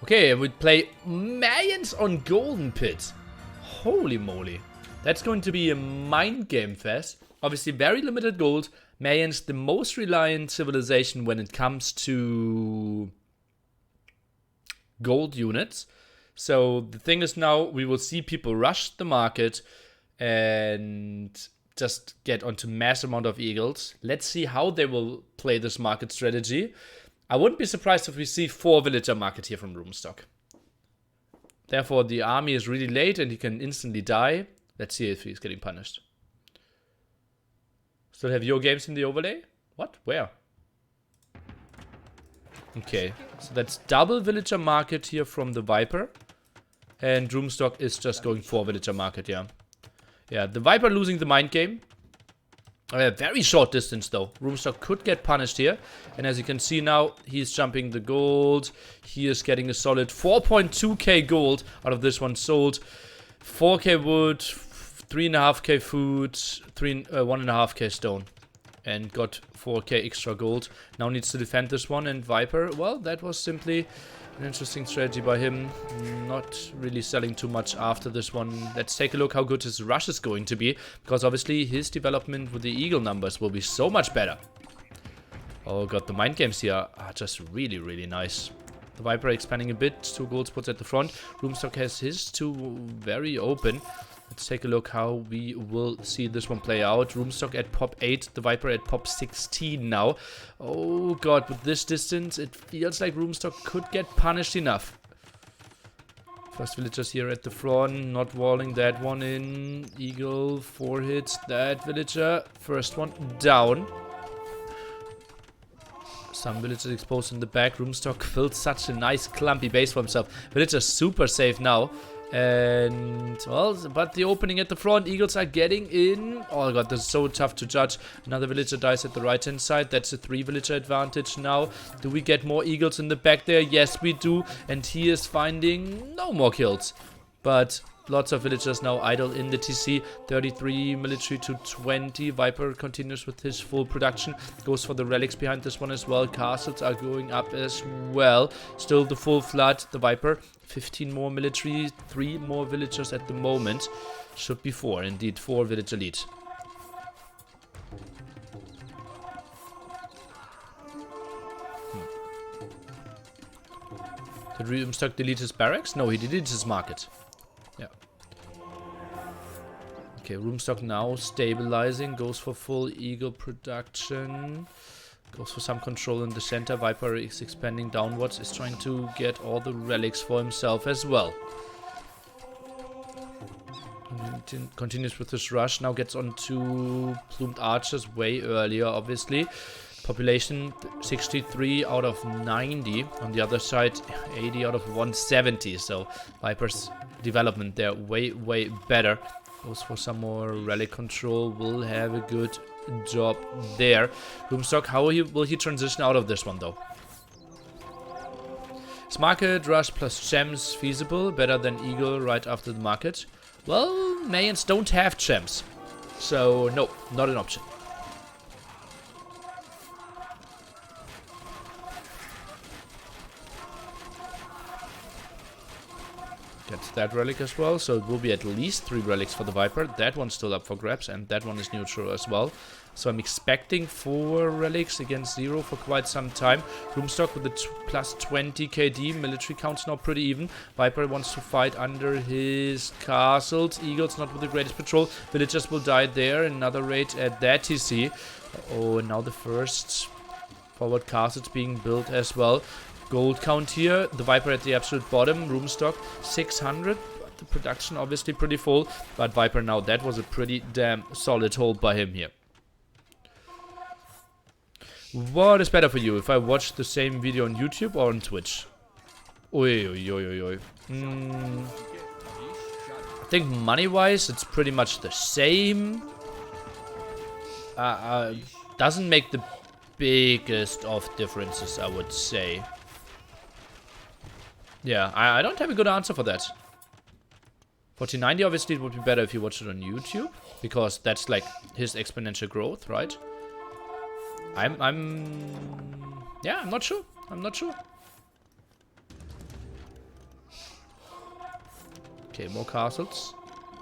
Okay, we play Mayans on Golden Pit. Holy moly. That's going to be a mind game fest. Obviously very limited gold. Mayans the most reliant civilization when it comes to gold units. So the thing is now we will see people rush the market and just get onto mass amount of eagles. Let's see how they will play this market strategy. I wouldn't be surprised if we see 4 villager market here from Rubenstock. Therefore the army is really late and he can instantly die. Let's see if he's getting punished. Still have your games in the overlay? What? Where? Okay, so that's double villager market here from the Viper. And Rubenstock is just going for villager market, yeah. Yeah, the Viper losing the mind game. Very short distance though. Rubenstock could get punished here. And as you can see now, he's jumping the gold. He is getting a solid 4.2k gold out of this one sold. 4k wood, 3.5k food, 1.5k stone. And got 4k extra gold. Now needs to defend this one. And Viper, well, that was simply an interesting strategy by him. Not really selling too much after this one. Let's take a look how good his rush is going to be. Because obviously his development with the eagle numbers will be so much better. Oh god, the mind games here are just really, really nice. The Viper expanding a bit. 2 gold spots at the front. Rubenstock has his 2 very open. Let's take a look how we will see this one play out. Rubenstock at pop 8, the Viper at pop 16 now. Oh god, with this distance, it feels like Rubenstock could get punished enough. First villagers here at the front, not walling that one in. Eagle, 4 hits, that villager. First one down. Some villagers exposed in the back. Rubenstock built such a nice clumpy base for himself. Villager super safe now. And, well, but the opening at the front, eagles are getting in. Oh god, this is so tough to judge. Another villager dies at the right hand side. That's a 3 villager advantage now. Do we get more eagles in the back there? Yes, we do. And he is finding no more kills. But lots of villagers now idle in the TC. 33 military to 20. Viper continues with his full production. Goes for the relics behind this one as well. Castles are going up as well. Still the full flood. The Viper. 15 more military. 3 more villagers at the moment. Should be 4. Indeed, 4 villager lead. Did Rubenstock delete his barracks? No, he deleted his market. Yeah. Okay, Rubenstock now stabilizing. Goes for full eagle production. Goes for some control in the center. Viper is expanding downwards. Is trying to get all the relics for himself as well. Continues with his rush. Now gets onto plumed archers way earlier, obviously. Population 63 out of 90. On the other side, 80 out of 170. So Viper's development there way, way better. Goes for some more relic control. Will have a good job there. Rubenstock, how will he transition out of this one though? Is market rush plus gems feasible? Better than eagle right after the market? Well, Mayans don't have gems. So no, not an option. Gets that relic as well, so it will be at least 3 relics for the Viper. That one's still up for grabs, and that one is neutral as well. So I'm expecting 4 relics against 0 for quite some time. Rubenstock with the plus 20 KD. Military count's now pretty even. Viper wants to fight under his castles. Eagles not with the greatest patrol. Villagers will die there. Another raid at that TC. Oh, and now the first forward castles being built as well. Gold count here, the Viper at the absolute bottom, Rubenstock 600, the production obviously pretty full, but Viper now, that was a pretty damn solid hold by him here. What is better for you, if I watch the same video on YouTube or on Twitch? Oi, oi, oi, oi, oi. I think money-wise, it's pretty much the same. Doesn't make the biggest of differences, I would say. Yeah, I don't have a good answer for that. 1490, obviously, it would be better if you watched it on YouTube, because that's like his exponential growth, right? Yeah, I'm not sure. Okay, more castles.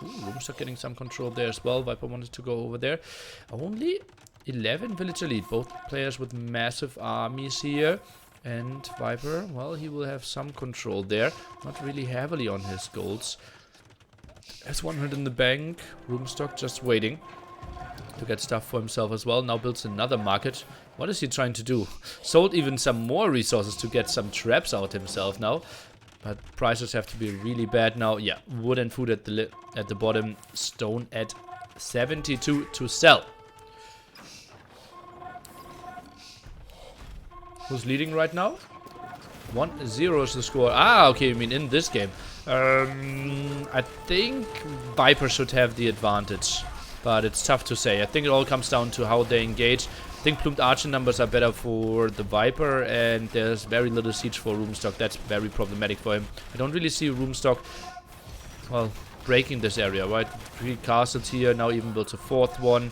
Ooh, Rubenstock getting some control there as well. Viper wanted to go over there. Only 11 villager lead. Both players with massive armies here. And Viper, well, he will have some control there. Not really heavily on his golds. Has 100 in the bank. Rubenstock just waiting to get stuff for himself as well. Now builds another market. What is he trying to do? Sold even some more resources to get some traps out himself now. But prices have to be really bad now. Yeah, wood and food at the bottom. Stone at 72 to sell. Who's leading right now? 1-0 is the score. Ah, okay, I mean in this game. I think Viper should have the advantage. But it's tough to say. I think it all comes down to how they engage. I think plumed archer numbers are better for the Viper, and there's very little siege for Rubenstock. That's very problematic for him. I don't really see Rubenstock, well, breaking this area, right? 3 castles here, now even built a 4th one.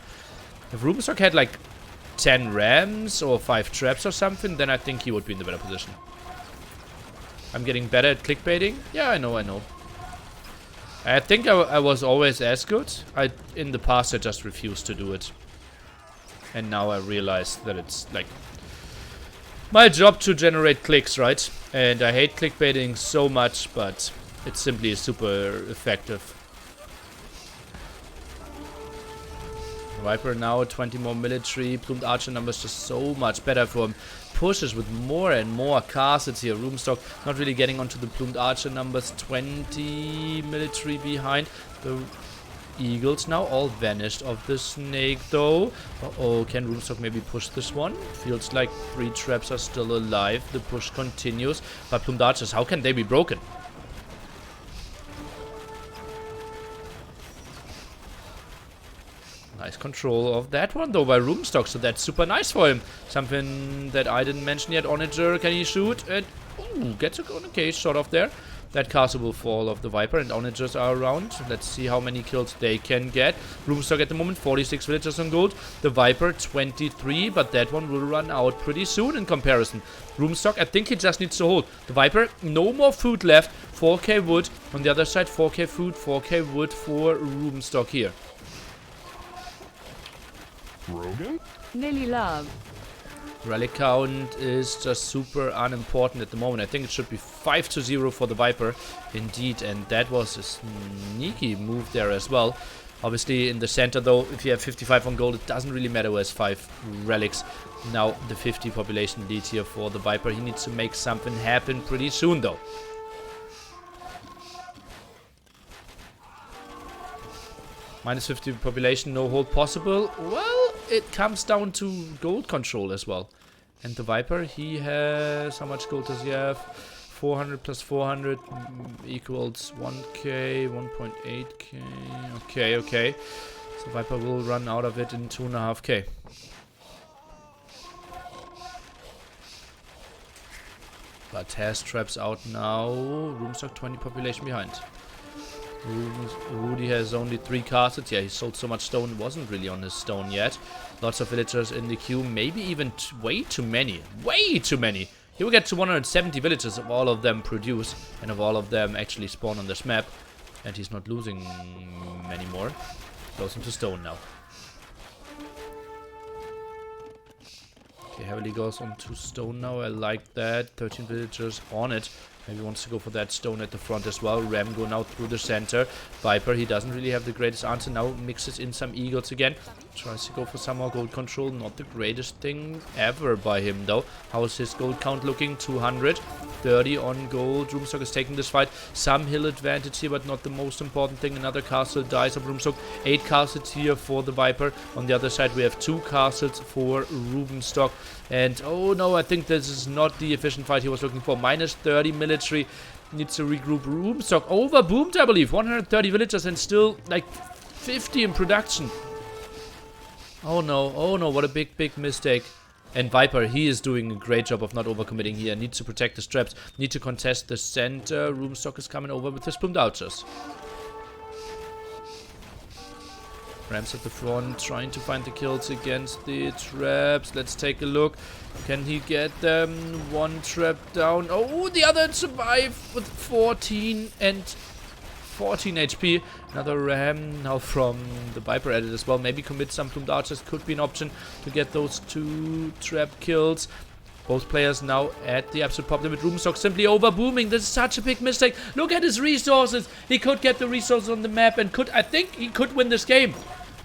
If Rubenstock had like 10 rams or 5 traps or something, then I think he would be in the better position. I'm getting better at clickbaiting. Yeah, I know. I think I was always as good. In the past I just refused to do it. And now I realize that it's like my job to generate clicks, right? And I hate clickbaiting so much, but it simply is super effective. Viper now 20 more military. Plumed archer numbers just so much better for him. Pushes with more and more castles here. Rubenstock not really getting onto the plumed archer numbers. 20 military behind. The eagles now all vanished of the snake though. Uh-oh, can Rubenstock maybe push this one? Feels like 3 traps are still alive. The push continues. But plumed archers, how can they be broken? Nice control of that one though by Rubenstock, so that's super nice for him. Something that I didn't mention yet. Onager, can he shoot? And ooh, gets a okay shot off there. That castle will fall off the Viper, and Onagers are around. Let's see how many kills they can get. Rubenstock at the moment 46 villagers on gold. The Viper 23, but that one will run out pretty soon in comparison. Rubenstock, I think he just needs to hold. The Viper, no more food left. 4k wood on the other side. 4k food, 4k wood for Rubenstock here. Rogan? Lily Love. Relic count is just super unimportant at the moment. I think it should be 5-0 for the Viper. Indeed, and that was a sneaky move there as well. Obviously in the center though, if you have 55 on gold, it doesn't really matter who has 5 relics. Now the 50 population lead here for the Viper. He needs to make something happen pretty soon though. Minus 50 population, no hold possible. Well, it comes down to gold control as well. And the Viper, he has... How much gold does he have? 400 plus 400 equals 1k, 1.8k. Okay. So Viper will run out of it in 2.5k. But has traps out now. Rubenstock 20 population behind. Rudy has only 3 castles. Yeah, he sold so much stone. It wasn't really on his stone yet. Lots of villagers in the queue. Maybe even way too many. Way too many. He will get to 170 villagers if all of them produce. And if all of them actually spawn on this map. And he's not losing many more. Goes into stone now. Okay, heavily goes onto stone now. I like that. 13 villagers on it. Maybe wants to go for that stone at the front as well. Ram go now through the center. Viper, he doesn't really have the greatest answer. Now mixes in some eagles again. Tries to go for some more gold control. Not the greatest thing ever by him though. How is his gold count looking? 200. 30 on gold. Rubenstock is taking this fight. Some hill advantage here, but not the most important thing. Another castle dies of Rubenstock. 8 castles here for the Viper. On the other side, we have 2 castles for Rubenstock. And oh no, I think this is not the efficient fight he was looking for. Minus 30 military. Needs to regroup. Rubenstock overboomed, I believe. 130 villagers and still like 50 in production. Oh no, what a big mistake. And Viper, he is doing a great job of not overcommitting here. Needs to protect the straps. Need to contest the center. Rubenstock is coming over with his plumed archers. Rams at the front, trying to find the kills against the traps. Let's take a look. Can he get them? 1 trap down. Oh, the other survived with 14 and 14 HP. Another ram now from the Viper at it as well. Maybe commit some plumed archers. Could be an option to get those 2 trap kills. Both players now at the absolute top limit. Rubenstock simply over booming. This is such a big mistake. Look at his resources. He could get the resources on the map and I think he could win this game.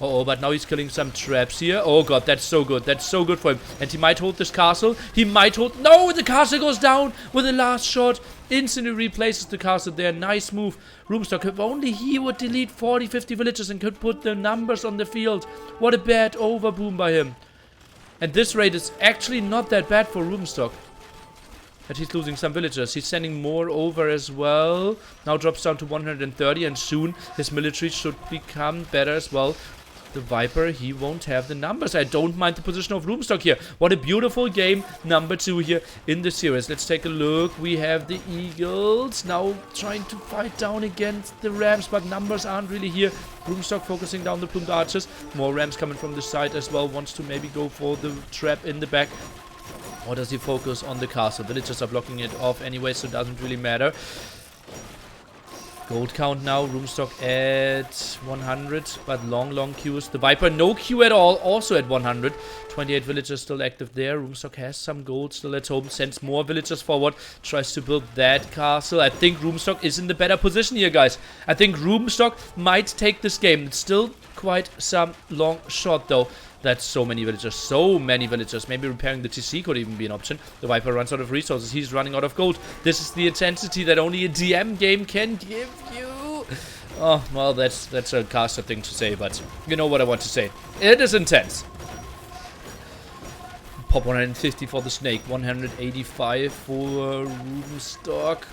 Uh-oh, but now he's killing some traps here. Oh god, that's so good. That's so good for him. And he might hold this castle. He might hold... No, the castle goes down with the last shot. Instantly replaces the castle there. Nice move. Rubenstock, if only he would delete 40, 50 villages and could put the numbers on the field. What a bad overboom by him. And this raid is actually not that bad for Rubenstock. But he's losing some villagers. He's sending more over as well. Now drops down to 130 and soon his military should become better as well. The Viper, he won't have the numbers. I don't mind the position of Rubenstock here. What a beautiful game, number 2 here in the series. Let's take a look. We have the Eagles now trying to fight down against the Rams, but numbers aren't really here. Rubenstock focusing down the plumed archers. More Rams coming from the side as well. Wants to maybe go for the trap in the back. Or does he focus on the castle? Villagers are blocking it off anyway, so it doesn't really matter. Gold count now, Rubenstock at 100, but long queues. The Viper, no queue at all, also at 100. 28 villagers still active there. Rubenstock has some gold still at home, sends more villagers forward, tries to build that castle. I think Rubenstock is in the better position here, guys. I think Rubenstock might take this game. It's still quite some long shot, though. That's so many villagers. So many villagers. Maybe repairing the TC could even be an option. The Viper runs out of resources. He's running out of gold. This is the intensity that only a DM game can give you. Oh, well, that's a caster thing to say, but you know what I want to say. It is intense. Pop 150 for the snake. 185 for Rubenstock.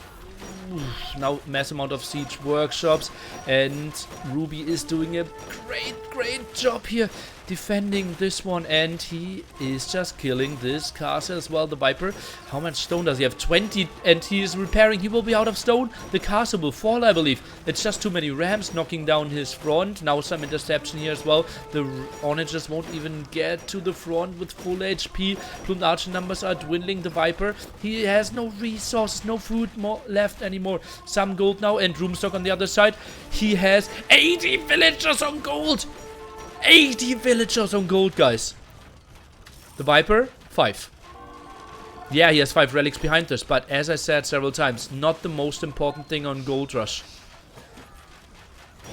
Now mass amount of siege workshops, and Ruby is doing a great job here defending this one, and he is just killing this castle as well. The Viper, how much stone does he have? 20, and he is repairing. He will be out of stone. The castle will fall, I believe. It's just too many rams knocking down his front. Now some interception here as well. The onagers won't even get to the front with full HP. Plumed archer numbers are dwindling. The Viper, he has no resources, no food more left anymore. Some gold now, and Rubenstock on the other side. He has 80 villagers on gold. 80 villagers on gold, guys. The Viper, 5. Yeah, he has 5 relics behind us, but as I said several times, not the most important thing on Gold Rush.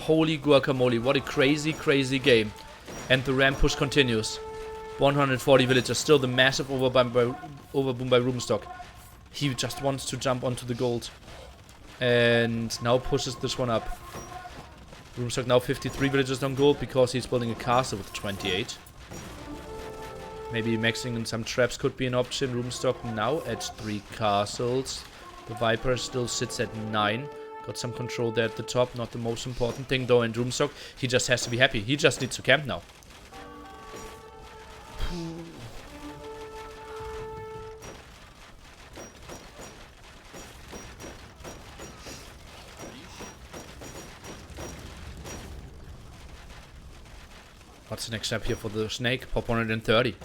Holy guacamole, what a crazy game. And the ram push continues. 140 villagers, still the massive overboom by Rubenstock. He just wants to jump onto the gold. And now pushes this one up. Rubenstock now 53 villagers on gold because he's building a castle with 28. Maybe maxing in some traps could be an option. Rubenstock now at 3 castles. The Viper still sits at 9. Got some control there at the top. Not the most important thing though. And Rubenstock, he just has to be happy. He just needs to camp now. What's the next step here for the snake? Pop 130.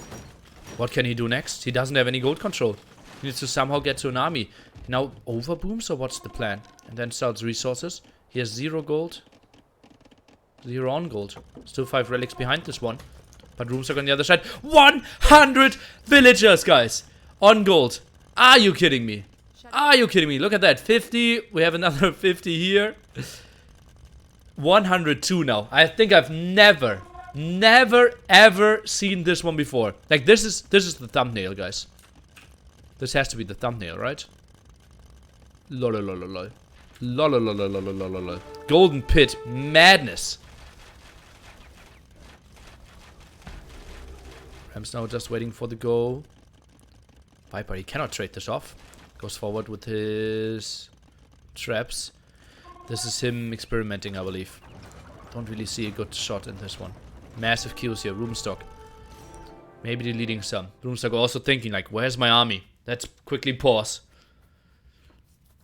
What can he do next? He doesn't have any gold control. He needs to somehow get to an army. He now overbooms, or what's the plan? And then sells resources. He has 0 gold. 0 on gold. Still 5 relics behind this one. But Rubenstock on the other side. 100 villagers, guys! On gold. Are you kidding me? Are you kidding me? Look at that. 50. We have another 50 here. 102 now. I think I've never ever seen this one before. Like, this is the thumbnail, guys. This has to be the thumbnail, right? Lololololol. Lololololololol. Golden pit madness. Ram's now just waiting for the go. Viper, he cannot trade this off. Goes forward with his traps. This is him experimenting, I believe. Don't really see a good shot in this one. Massive kills here, Rubenstock. Maybe deleting some. Rubenstock also thinking like, where's my army? Let's quickly pause.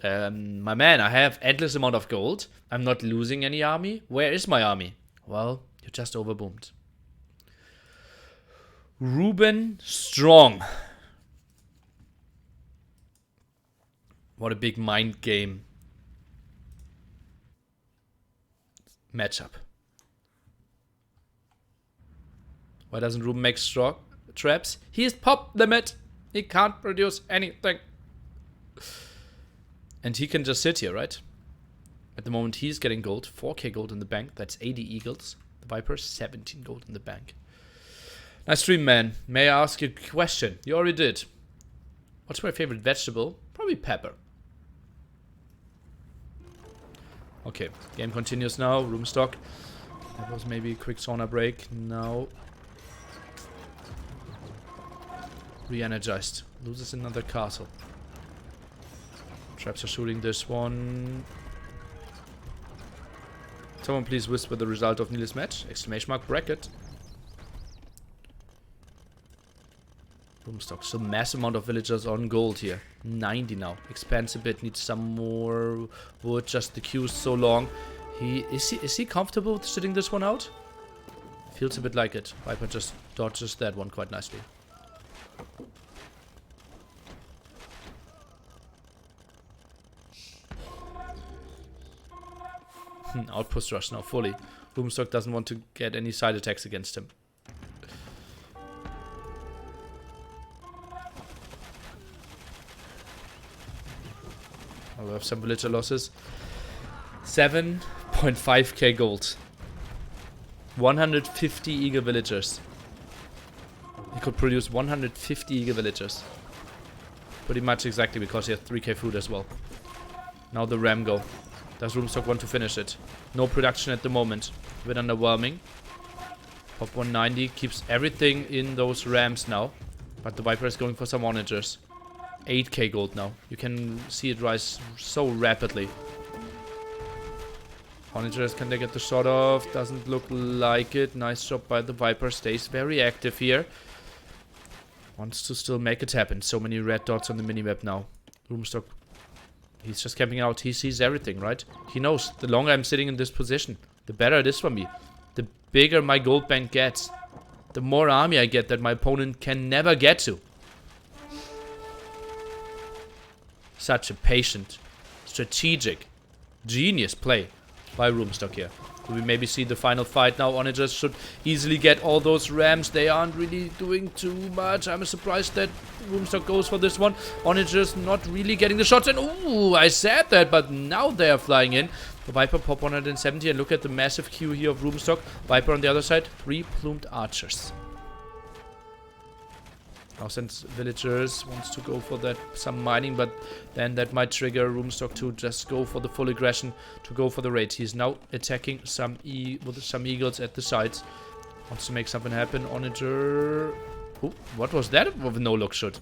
My man, I have endless amount of gold. I'm not losing any army. Where is my army? Well, you just overboomed. Ruben Strong. What a big mind game. matchup. Why doesn't Ruben make straw traps? He's popped the mid. He can't produce anything. And he can just sit here, right? At the moment, he's getting gold. 4k gold in the bank. That's 80 eagles. The Viper, 17 gold in the bank. Nice stream, man. May I ask you a question? You already did. What's my favorite vegetable? Probably pepper. Okay, game continues now. Rubenstock. That was maybe a quick sauna break. Now. Re-energized. Loses another castle. Traps are shooting this one. Someone please whisper the result of Niels' match. Exclamation mark bracket. Rubenstock. Still massive amount of villagers on gold here. 90 now. Expands a bit. Needs some more wood. Just the queue is so long. Is he comfortable with sitting this one out? Feels a bit like it. Viper just dodges that one quite nicely. Outpost rush now fully. Rubenstock doesn't want to get any side attacks against him. I'll have some villager losses. 7.5k gold. 150 eager villagers. He could produce 150 eager villagers. Pretty much exactly because he has 3k food as well. Now the ram go. Does Rubenstock want to finish it? No production at the moment. A bit underwhelming. Pop 190 keeps everything in those rams now. But the Viper is going for some onagers. 8k gold now. You can see it rise so rapidly. Onagers, can they get the shot off? Doesn't look like it. Nice job by the Viper. Stays very active here. Wants to still make it happen. So many red dots on the minimap now. Rubenstock. He's just camping out. He sees everything, right? He knows the longer I'm sitting in this position, the better it is for me. The bigger my gold bank gets. The more army I get that my opponent can never get to. Such a patient, strategic, genius play by Rubenstock here. Do we maybe see the final fight now? Onagers should easily get all those rams. They aren't really doing too much. I'm surprised that Rubenstock goes for this one. Onagers not really getting the shots. And ooh, I said that, but now they are flying in. The Viper pop 170 and look at the massive queue here of Rubenstock. Viper on the other side, 3 plumed archers. Now since villagers wants to go for that some mining, but then that might trigger Rubenstock to just go for the full aggression, to go for the raid. He's now attacking with some eagles at the sides. Wants to make something happen. Onager. Oh, what was that? With no look shot.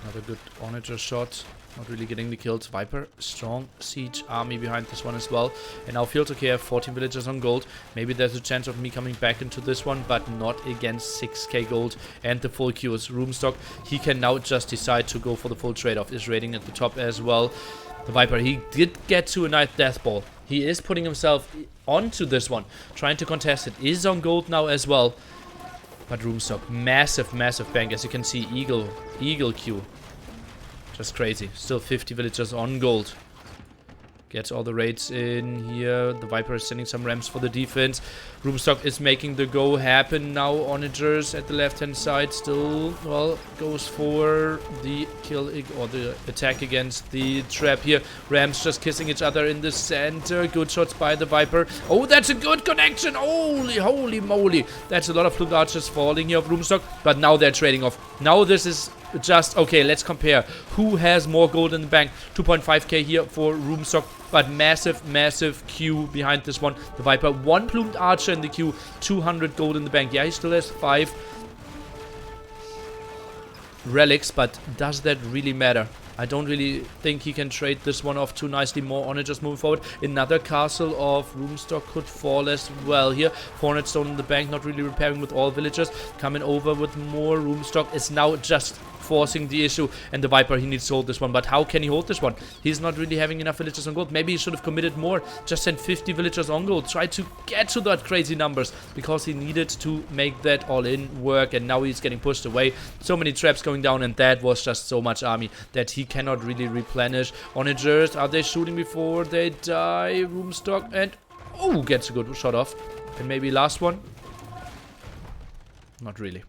Another good Onager shot. Not really getting the kills. Viper, strong siege army behind this one as well. And now Field okay, have 14 villagers on gold. Maybe there's a chance of me coming back into this one, but not against 6k gold and the full queue is Rubenstock. He can now just decide to go for the full trade-off. Is raiding at the top as well. The Viper, he did get to a nice death ball. He is putting himself onto this one, trying to contest it. Is on gold now as well. But Rubenstock, massive bank. As you can see, eagle queue. Just crazy. Still 50 villagers on gold. Gets all the raids in here. The Viper is sending some rams for the defense. Rubenstock is making the go happen now. Onagers at the left-hand side still, well, goes for the kill or the attack against the trap here. Rams just kissing each other in the center. Good shots by the Viper. Oh, that's a good connection. Holy moly. That's a lot of plumed archers falling here of Rubenstock. But now they're trading off. Now this is just, okay, let's compare. Who has more gold in the bank? 2.5k here for Rubenstock. But massive queue behind this one. The Viper, 1 plumed archer in the queue, 200 gold in the bank. Yeah, he still has 5 relics, but does that really matter? I don't really think he can trade this one off too nicely. More onagers moving forward. Another castle of Rubenstock could fall as well here. 400 stone in the bank, not really repairing with all villagers. Coming over with more. Rubenstock is now just forcing the issue. And the Viper, he needs to hold this one. But how can he hold this one? He's not really having enough villagers on gold. Maybe he should have committed more. Just sent 50 villagers on gold. Try to get to that crazy numbers. Because he needed to make that all-in work. And now he's getting pushed away. So many traps going down. And that was just so much army that he cannot really replenish. Onagers, are they shooting before they die? Rubenstock and... Oh, gets a good shot off. And maybe last one. Not really.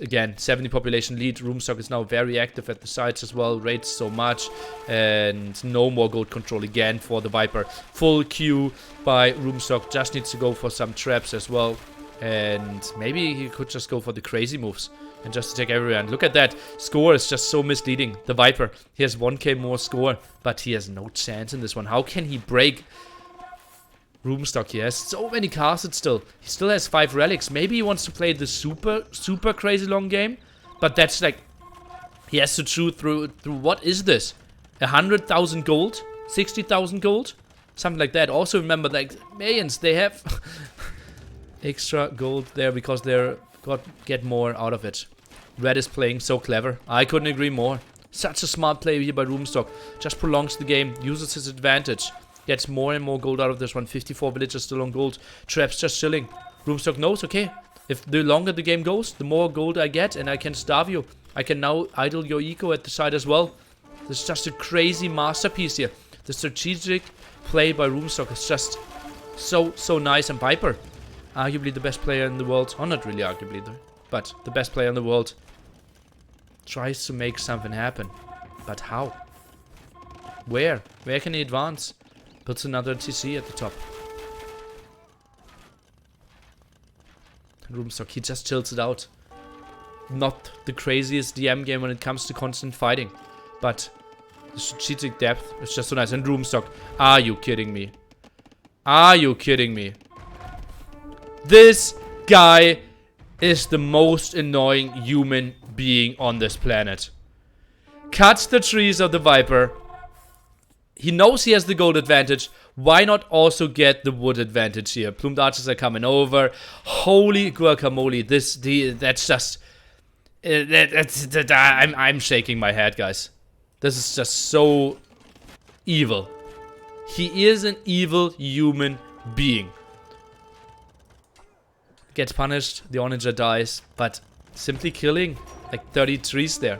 Again, 70 population lead. Rubenstock is now very active at the sides as well. Rates so much. And no more gold control again for the Viper. Full queue by Rubenstock. Just needs to go for some traps as well. And maybe he could just go for the crazy moves. And just attack everyone. Look at that. Score is just so misleading. The Viper. He has 1k more score. But he has no chance in this one. How can he break... Rubenstock, he has so many castles still. He still has 5 relics. Maybe he wants to play the super crazy long game. But that's like... He has to chew through what is this? 100,000 gold? 60,000 gold? Something like that. Also remember, like, millions, they have extra gold there because they're get more out of it. Red is playing so clever. I couldn't agree more. Such a smart play here by Rubenstock. Just prolongs the game, uses his advantage. Gets more and more gold out of this one. 54 villagers still on gold. Traps just chilling. Rubenstock knows, okay, if the longer the game goes, the more gold I get and I can starve you. I can now idle your eco at the side as well. This is just a crazy masterpiece here. The strategic play by Rubenstock is just so nice. And Viper, arguably the best player in the world. Oh, not really arguably though, but the best player in the world. Tries to make something happen. But how? Where? Where can he advance? Puts another TC at the top. And Rubenstock, he just chills it out. Not the craziest DM game when it comes to constant fighting. But the strategic depth is just so nice. And Rubenstock, are you kidding me? Are you kidding me? This guy is the most annoying human being on this planet. Cuts the trees of the Viper. He knows he has the gold advantage. Why not also get the wood advantage here? Plumed archers are coming over. Holy guacamole. That's just... I'm shaking my head, guys. This is just so evil. He is an evil human being. Gets punished. The onager dies. But simply killing like 30 trees there.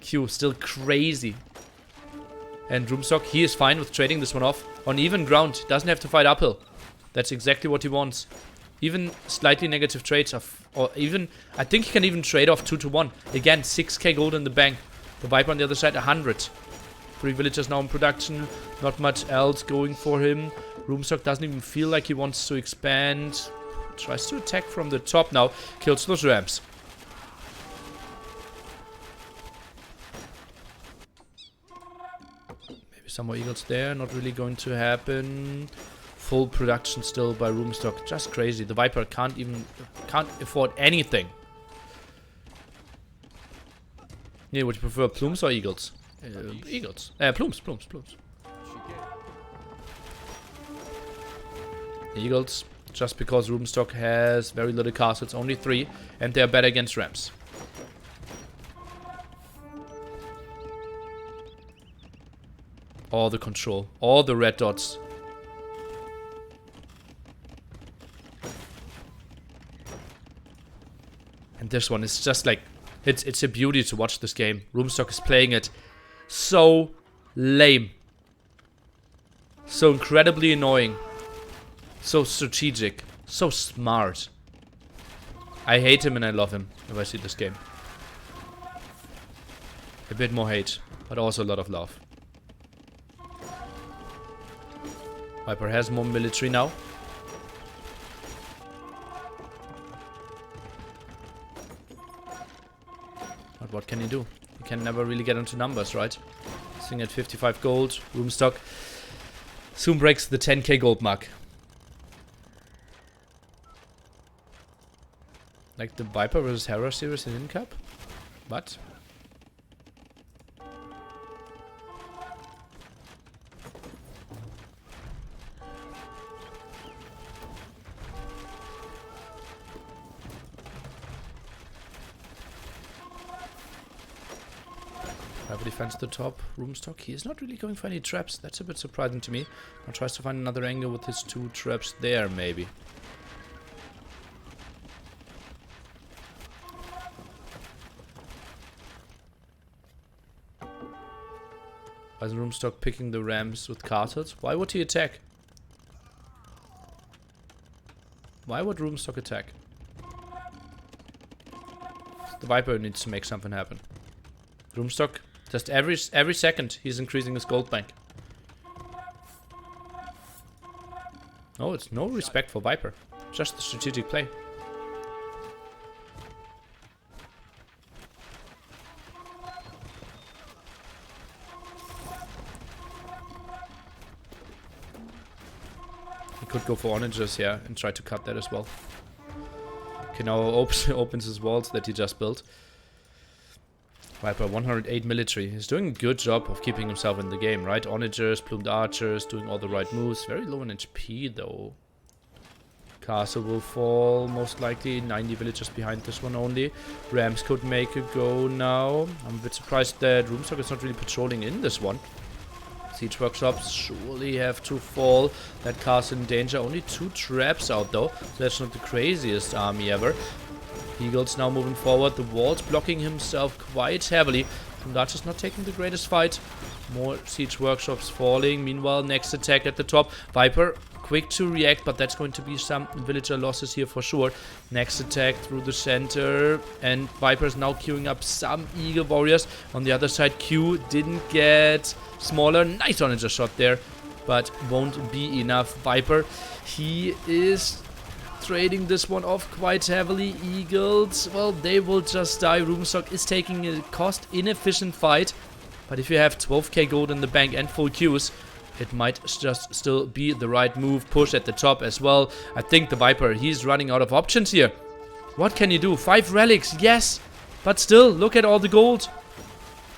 Q still crazy. And Rubenstock, he is fine with trading this one off. On even ground, he doesn't have to fight uphill. That's exactly what he wants. Even slightly negative trades of, or even, I think he can even trade off 2 to 1. Again, 6k gold in the bank. The Viper on the other side, 100. 3 villagers now in production. Not much else going for him. Rubenstock doesn't even feel like he wants to expand. Tries to attack from the top now. Kills those rams. Some more eagles there, not really going to happen. Full production still by Rubenstock, just crazy. The Viper can't afford anything. Yeah, would you prefer plumes or eagles? Eagles. Plumes. Eagles, just because Rubenstock has very little castles, only 3, and they're better against rams. All the control. All the red dots. And this one is just like... It's a beauty to watch this game. Rubenstock is playing it so lame. So incredibly annoying. So strategic. So smart. I hate him and I love him if I see this game. A bit more hate, but also a lot of love. Viper has more military now. But what can he do? He can never really get into numbers, right? Sitting at 55 gold. Rubenstock soon breaks the 10k gold mark. Like the Viper vs Hera series in Cup. But Viper defends the top. Rubenstock, he is not really going for any traps. That's a bit surprising to me. Now tries to find another angle with his 2 traps there, maybe. Why is Rubenstock picking the ramps with castles? Why would he attack? Why would Rubenstock attack? The Viper needs to make something happen. Rubenstock, just every second, he's increasing his gold bank. No, it's no respect for Viper. Just the strategic play. He could go for onagers, yeah, and try to cut that as well. Okay, now opens his walls that he just built. Viper, 108 military. He's doing a good job of keeping himself in the game, right? Onagers, plumed archers, doing all the right moves. Very low in HP, though. Castle will fall, most likely. 90 villagers behind this one only. Rams could make a go now. I'm a bit surprised that Rubenstock is not really patrolling in this one. Siege workshops surely have to fall. That castle in danger. Only 2 traps out, though. So that's not the craziest army ever. Eagles now moving forward. The walls blocking himself quite heavily. Dutch is not taking the greatest fight. More siege workshops falling. Meanwhile, next attack at the top. Viper quick to react, but that's going to be some villager losses here for sure. Next attack through the center. And Viper is now queuing up some Eagle warriors. On the other side, Q didn't get smaller. Nice onager shot there, but won't be enough. Viper, he is trading this one off quite heavily. Eagles, well, they will just die. Rubenstock is taking a cost-inefficient fight. But if you have 12k gold in the bank and full queues, it might just still be the right move. Push at the top as well. I think the Viper, he's running out of options here. What can you do? 5 relics, yes. But still, look at all the gold.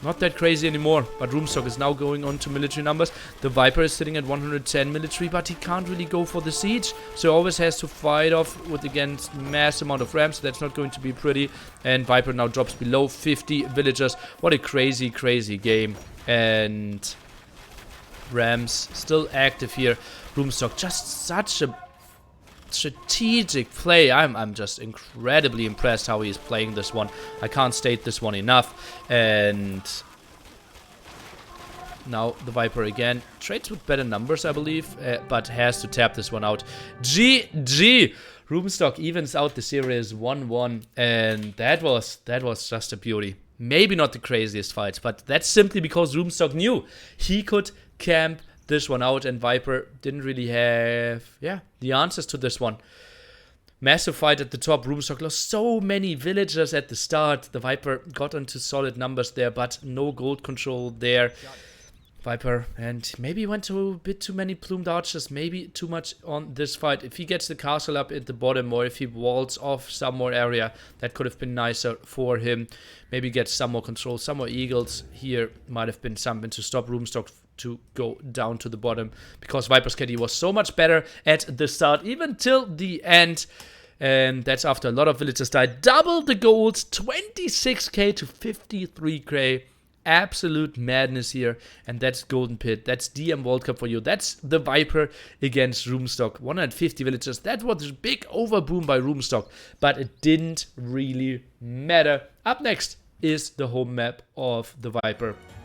Not that crazy anymore, but Rubenstock is now going on to military numbers. The Viper is sitting at 110 military, but he can't really go for the siege. So he always has to fight off with against mass amount of rams. That's not going to be pretty. And Viper now drops below 50 villagers. What a crazy, crazy game. And Rams still active here. Rubenstock, just such a strategic play. I'm just incredibly impressed how he is playing this one. I can't state this one enough. And now the Viper again trades with better numbers, I believe, but has to tap this one out. GG. Rubenstock evens out the series 1-1, and that was just a beauty. Maybe not the craziest fight, but that's simply because Rubenstock knew he could camp this one out, and Viper didn't really have, the answers to this one. Massive fight at the top. Rubenstock lost so many villagers at the start. The Viper got into solid numbers there, but no gold control there. Viper, and maybe went to a bit too many plumed archers, maybe too much on this fight. If he gets the castle up at the bottom, or if he walls off some more area, that could have been nicer for him. Maybe get some more control, some more eagles here might have been something to stop Rubenstock to go down to the bottom, because Viper's KD was so much better at the start, even till the end. And that's after a lot of villagers died. Double the golds, 26k to 53k. Absolute madness here. And that's Golden Pit. That's DM World Cup for you. That's the Viper against Rubenstock. 150 villagers. That was a big overboom by Rubenstock, but it didn't really matter. Up next is the home map of the Viper.